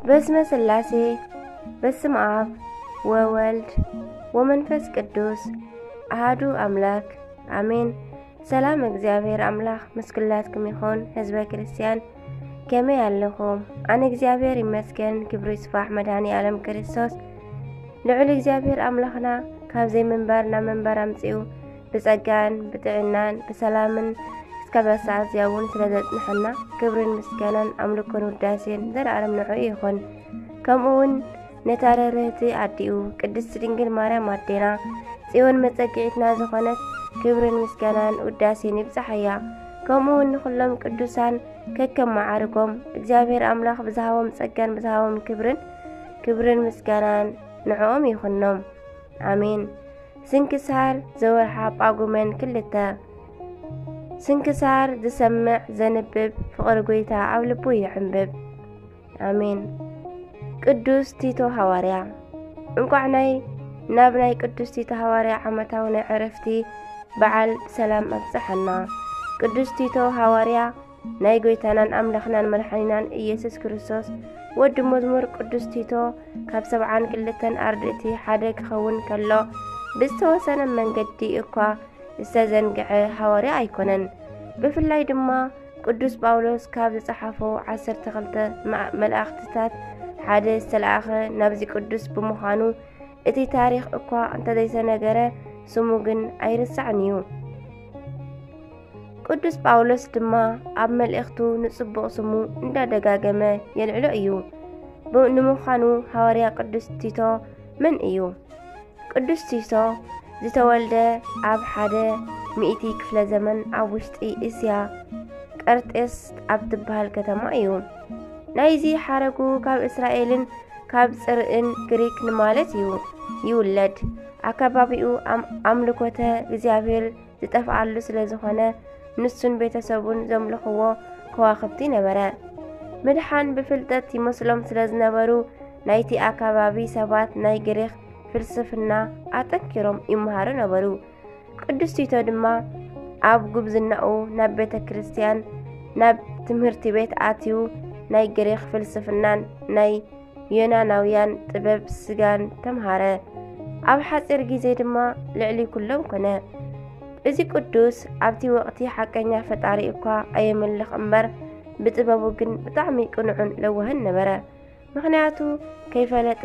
باسم سلاسي باسم آب وولد ومنفس قدوس أحدو أملاك آمين. سلام እግዚአብሔር አምላክ መስክላትኩም ይሁን ህዝበ ክርስቲያን ከመ ያለኹም አነ እግዚአብሔር ይመስገን ክብሩ ይስፋሕ መድኃኒ ዓለም ክርስቶስ ልዑል እግዚአብሔር አምላክና ካብ ዘይምንባርና መንበር አምጽኡ ብጸጋን ብጥዕናን ብሰላምን እስከ በሰዓት ያውን ስለዘጽንሐና ክብርን ምስጋናን አምልኮን ውዳሴን ዘላለም ንዑ ይሁን። ከምኡውን ነታረርቲ አዲኡ ቅድስት ድንግል ማርያም አዴና ጽዮን መጸጊዕትና ዝኾነት ክብርን ምስጋናን ውዳሴን ይብጽሐያ። ከምኡውን ኩሎም ቅዱሳን ከከም ማዕርጎም እግዚአብሔር አምላክ ብዝሃቦም ጸጋን ብዝሃቦም ክብርን ምስጋናን ንዑኦም ይኹኖም አሜን። ስንክሳር ዘወርሓ ጳጉሜን 2 ስንክሳር ዝሰምዕ ዘንብብ ፍቅሪ ጎይታ ኣብ ልቡ ይሕንብብ አሜን። ቅዱስ ቲቶ ሐዋርያ እንኳዕ ናብ ናይ ቅዱስ ቲቶ ሐዋርያ ዓመታዊ ናይ ዕረፍቲ በዓል ሰላም ኣብጽሐና። ቅዱስ ቲቶ ሐዋርያ ናይ ጎይታናን አምላኽናን መድኃኒናን ኢየሱስ ክርስቶስ ወዲ መዝሙር ቅዱስ ቲቶ ካብ 72 ኣርድእቲ ሓደ ክኸውን ከሎ ብዝተወሰነ መንገዲ እኳ ዝተዘንግዐ ሐዋርያ ኣይኮነን። ብፍላይ ድማ ቅዱስ ጳውሎስ ካብ ዝጸሓፎ 12 መላእኽትታት ሓደ ዝተለኣኸ ናብዚ ቅዱስ ብምዃኑ እቲ ታሪኽ እኳ እንተዘይተነገረ ስሙ ግን ኣይርሳዕን እዩ። ቅዱስ ጳውሎስ ድማ ኣብ መልእኽቱ ንጽቡቕ ስሙ እንዳደጋገመ የልዕሎ እዩ። ንምዃኑ ሐዋርያ ቅዱስ ቲቶ መን እዩ? ቅዱስ ቲቶ ዝተወልደ ኣብ 100 ክፍለ ዘመን ኣብ ውሽጢ እስያ ቀርጤስ ኣብ ትበሃል ከተማ እዩ። ናይዚ ሓረጉ ካብ እስራኤልን ካብ ጽርዕን ግሪክ ንማለት እዩ ይውለድ። ኣከባቢኡ ኣምልኮተ እግዚአብሔር ዝጠፍኣሉ ስለ ዝኾነ ንሱን ቤተሰቡን ዘምልኽዎ ከዋኽብቲ ነበረ። ምድሓን ብፍልጠት ይመስሎም ስለ ዝነበሩ ናይቲ ኣከባቢ ሰባት ናይ ግሪክ ፍልስፍና ኣጠንኪሮም ይመሃሩ ነበሩ። ቅዱስ ቲቶ ድማ ኣብ ጉብዝናኡ ናብ ቤተ ክርስቲያን ናብ ትምህርቲ ቤት ኣትዩ ናይ ግሪክ ፍልስፍናን ናይ ዮናናውያን ጥበብ ስጋን ተምሃረ። ኣብ ሓፂር ጊዜ ድማ ልዕሊ ኩሎም ኮነ። እዚ ቅዱስ ኣብቲ ወቕቲ ሓቀኛ ፈጣሪ እኳ ኣየምልኽ እምበር ብጥበቡ ግን ብጣዕሚ ቅኑዕን ለዋህን ነበረ። ምክንያቱ ከይፈለጠ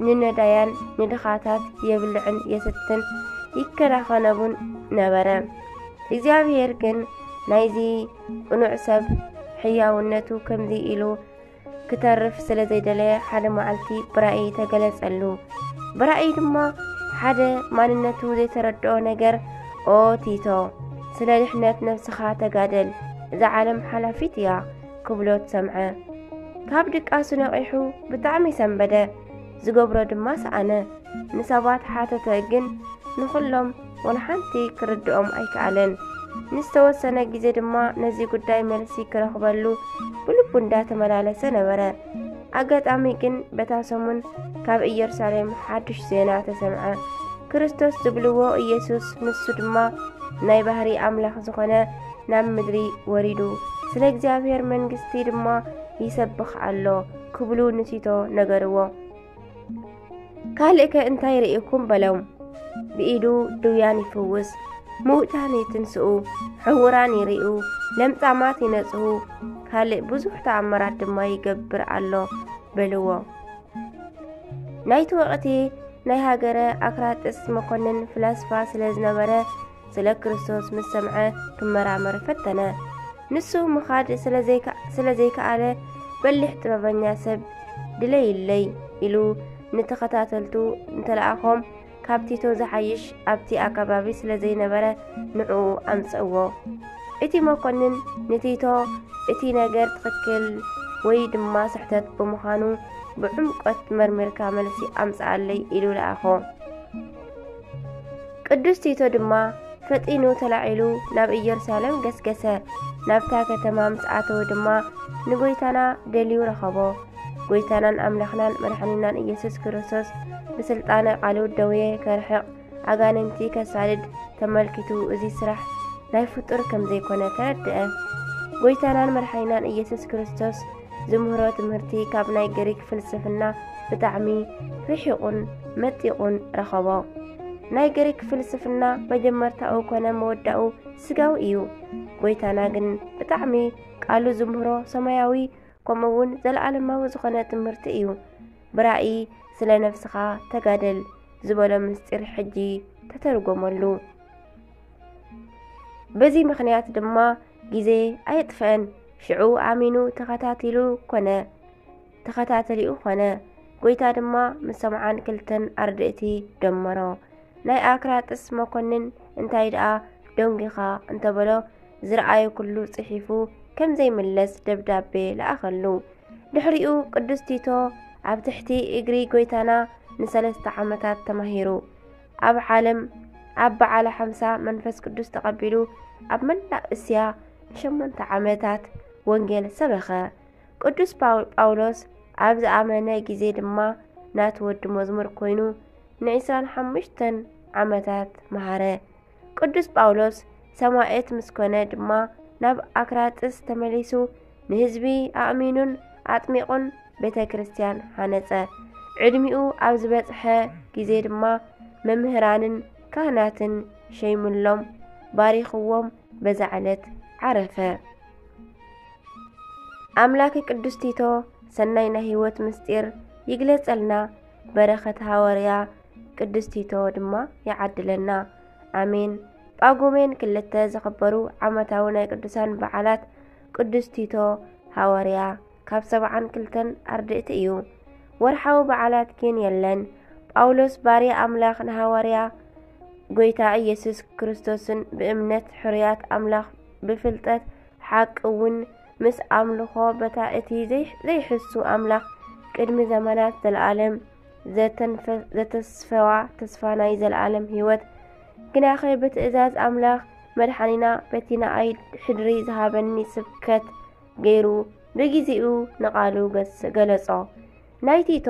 ንነዳያን ንድኻታት የብልዕን የሰትን ይከናኸነቡን ነበረ። እግዚአብሔር ግን ናይዚ ቅኑዕ ሰብ ሕያውነቱ ከምዚ ኢሉ ክተርፍ ስለ ዘይደለየ ሓደ መዓልቲ ብራእይ ተገለጸሉ። ብራእይ ድማ ሓደ ማንነቱ ዘይተረድኦ ነገር ኦ ቲቶ ስለ ድሕነት ነፍስኻ ተጋደል እዛ ዓለም ሓላፊት እያ ክብሎ ተሰምዐ። ካብ ድቃሱ ነቂሑ ብጣዕሚ ሰንበደ። ዝገብሮ ድማ ሰኣነ። ንሰባት ሓተተ ግን ንኹሎም ወንሓንቲ ክርድኦም ኣይከኣለን። ንስተወሰነ ጊዜ ድማ ነዚ ጉዳይ መልሲ ክረኽበሉ ብልቡ እንዳተመላለሰ ነበረ። ኣጋጣሚ ግን በታ ሰሙን ካብ ኢየሩሳሌም ሓድሽ ዜና ተሰምዐ። ክርስቶስ ዝብልዎ ኢየሱስ ንሱ ድማ ናይ ባህሪ ኣምላኽ ዝኾነ ናብ ምድሪ ወሪዱ ስለ እግዚአብሔር መንግስቲ ድማ ይሰብኽ ኣሎ ክብሉ ንቲቶ ነገርዎ። ካልእከ እንታይ ርኢኩም በሎም። ብኢዱ ድውያን ይፍውስ፣ ምውታን ይትንስኡ፣ ሕውራን ይርኡ፣ ለምጻማት ይነጽሁ፣ ካልእ ብዙሕ ተኣምራት ድማ ይገብር ኣሎ በልዎ። ናይቲ ወቕቲ ናይ ሃገረ ኣክራጥስ መኮንን ፍላስፋ ስለ ዝነበረ ስለ ክርስቶስ ምስ ሰምዐ ክመራመር ፈተነ። ንሱ ምኻድ ስለ ዘይከኣለ በሊሕ ጥበበኛ ሰብ ድለይለይ ኢሉ ንተኸታተልቱ እንተለኣኾም ካብ ቲቶ ዝሓይሽ ኣብቲ ኣከባቢ ስለ ዘይነበረ ንዕኡ ኣምጽእዎ። እቲ መኮንን ንቲቶ እቲ ነገር ትኽክል ወይ ድማ ስሕተት ብምዃኑ ብዕምቆት መርሚርካ መልሲ ኣምጽኣለይ ኢሉ ለኣኾ። ቅዱስ ቲቶ ድማ ፈጢኑ ተላዒሉ ናብ ኢየሩሳሌም ገስገሰ። ናብታ ከተማ ምስ ኣተወ ድማ ንጎይታና ደልዩ ረኸቦ። ጎይታናን ኣምላኽናን መድኃኒናን ኢየሱስ ክርስቶስ ብስልጣነ ቃሉ ደውየ ከርሕቕ ኣጋንንቲ ከሳድድ ተመልኪቱ እዚ ስራሕ ናይ ፍጡር ከም ዘይኮነ ተረድአ። ጎይታናን መድኃኒናን ኢየሱስ ክርስቶስ زمهرو تمهرتي كاب ناي غريك فلسفنا بتعمي رحيقون متيقون رخبو ناي غريك فلسفنا مجمرتاو كونه موداو سغاو ايو ጎይታና ግን بتعمي قالو زمهرو سماياوي كمون زلعلماو زخونه تمهرتي ايو برائي ስለ ነፍስኻ ተጋደል ዝበሎ ምስጢር ሕጂ ተተርጎመሉ በዚ ምክንያት ድማ ጊዜ ኣይጥፈን ሽዑ ኣሚኑ ተኸታተሊኡ ኮነ ጎይታ ድማ ምስ ሰምዓን ክልተን ኣርድእቲ ደመሮ ናይ ኣክራጥስ መኮንን እንታይ ደኣ ደንጊኻ እንተበሎ ዝረኣዩ ኩሉ ጽሒፉ ከም ዘይምለስ ደብዳቤ ለኣኸሉ ድሕሪኡ ቅዱስ ቲቶ ኣብ ትሕቲ እግሪ ጎይታና ንሰለስተ ዓመታት ተማሂሩ ኣብ በዓለ 50 መንፈስ ቅዱስ ተቐቢሉ ኣብ መላእ እስያ 8 ዓመታት ወንጌል ሰበኸ ቅዱስ ጳውሎስ ኣብ ዝኣመነ ጊዜ ድማ ናቱ ወዲ መዝሙር ኮይኑ ን25 ዓመታት መሃረ ቅዱስ ጳውሎስ ሰማዕት ምስኮነ ድማ ናብ ኣክራጥስ ተመሊሱ ንህዝቢ ኣእሚኑን ኣጥሚቁን ቤተ ክርስቲያን ሃነጸ ዕድሚኡ ኣብ ዝበጽሐ ጊዜ ድማ መምህራንን ካህናትን ሸይሙሎም ባሪኽዎም በዛዕለት ዓረፈ ኣምላክ ቅዱስ ቲቶ ሰናይ ናይ ህይወት ምስጢር ይግለጸልና በረኸት ሐዋርያ ቅዱስ ቲቶ ድማ ይዓድለና አሜን ጳጉሜን ክልተ ዝኽበሩ ዓመታዊ ናይ ቅዱሳን በዓላት ቅዱስ ቲቶ ሐዋርያ ካብ 72 ኣርድእቲ እዩ ወርሓዊ በዓላት ግን የለን ጳውሎስ ባርያ ኣምላኽ ንሐዋርያ ጎይታ ኢየሱስ ክርስቶስን ብእምነት ሕርያት ኣምላኽ ብፍልጠት ሓቅውን ምስ ኣምልኾ በታ እቲ ዘይሕሱ ኣምላኽ ቅድሚ ዘመናት ዘለዓለም ዘተስፈዋ ተስፋ ናይ ዘለዓለም ህይወት ግናኸ ብትእዛዝ ኣምላኽ መድሓኒና በቲና ኣይ ሕድሪ ዝሃበኒ ስብከት ገይሩ በጊዜኡ ንቃሉ ገለጾ ናይ ቲቶ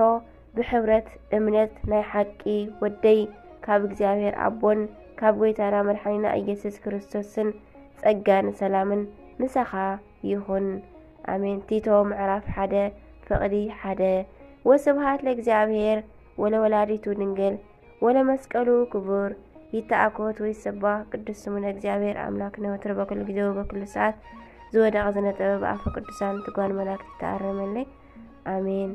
ብሕብረት እምነት ናይ ሓቂ ወደይ ካብ እግዚአብሔር አቦን ካብ ጎይታና መድሓኒና ኢየሱስ ክርስቶስን ጸጋን ሰላምን ምሳኻ ይሁን አሜን ቲቶ ምዕራፍ 1 ፍቅዲ 1 ወስብሃት ለእግዚአብሔር ወለወላዲቱ ድንግል ወለመስቀሉ ክቡር ይተአኮት ወይሰባ ቅዱስ ስሙ ለእግዚአብሔር አምላክና ወትር በኩሉ ጊዜ ወበኩሉ ሰዓት ዝወደቀ ዝነጠበ በአፈ ቅዱሳን ትጓን መላእክት ተአረመለይ አሜን